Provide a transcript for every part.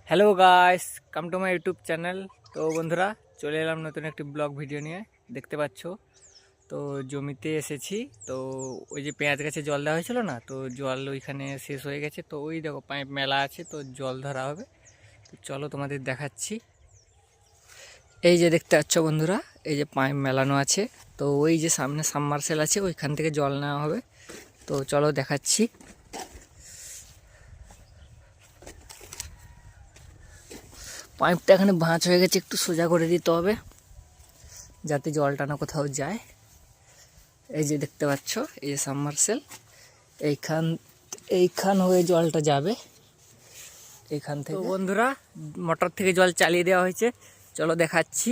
Hello guys, come to my YouTube channel. তো বন্ধুরা, চলে এলাম নতুন একটি ব্লগ ভিডিও নিয়ে। দেখতে পাচ্ছ তো জমিতে এসেছি। তো ওই যে পেঁয়াজ গাছে জল দেওয়া হয়েছিল না, তো জল ওইখানে শেষ হয়ে গেছে। তো ওই দেখো পাইপ মেলা আছে, তো জল ধরা হবে। তো চলো তোমাদের দেখাচ্ছি। এই যে দেখতে পাচ্ছ বন্ধুরা, এই যে পাইপ মেলানো আছে। তো ওই যে সামনে সাবমার্সেল আছে, ওইখান থেকে জল নেওয়া হবে। তো চলো দেখাচ্ছি। পাইপটা এখানে ভাঁজ হয়ে গেছে, একটু সোজা করে দিতে হবে যাতে জলটা না কোথাও যায়। এই যে দেখতে পাচ্ছ, এই যে সাবমার্সেল, এইখান হয়ে জলটা যাবে এইখান থেকে। বন্ধুরা, মোটর থেকে জল চালিয়ে দেওয়া হয়েছে, চলো দেখাচ্ছি।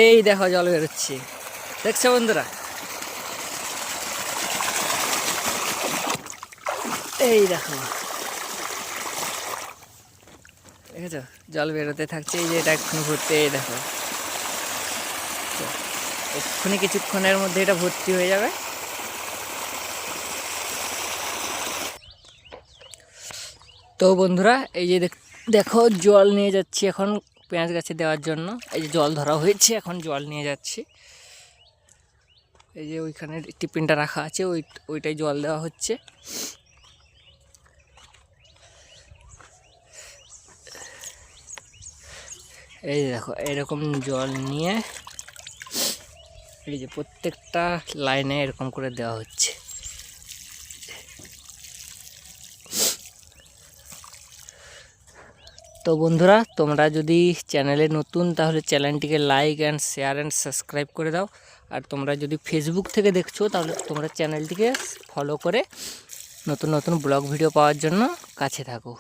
এই দেখো জল বেরোচ্ছে, দেখছো বন্ধুরা? এই দেখো, দেখেছো জল বেরোতে থাকছে। এই যে এটা এক্ষুনি ভর্তি, এই দেখো এক্ষুনি কিছুক্ষণের মধ্যে এটা ভর্তি হয়ে যাবে। তো বন্ধুরা, এই যে দেখো জল নিয়ে যাচ্ছি এখন পেঁয়াজ গাছে দেওয়ার জন্য। এই যে জল ধরা হয়েছে, এখন জল নিয়ে যাচ্ছি। এই যে ওইখানে টিফিনটা রাখা আছে, ওইটাই জল দেওয়া হচ্ছে। এই দেখো এরকম জল নিয়ে এই যে প্রত্যেকটা লাইনে এরকম করে দেওয়া হচ্ছে। তো বন্ধুরা, তোমরা যদি চ্যানেলে নতুন, তাহলে চ্যানেলটিকে like and share and subscribe করে দাও। আর তোমরা যদি ফেসবুক থেকে দেখছো, তাহলে তোমরা চ্যানেলটিকে ফলো করে নতুন নতুন ব্লগ ভিডিও পাওয়ার জন্য কাছে থাকো।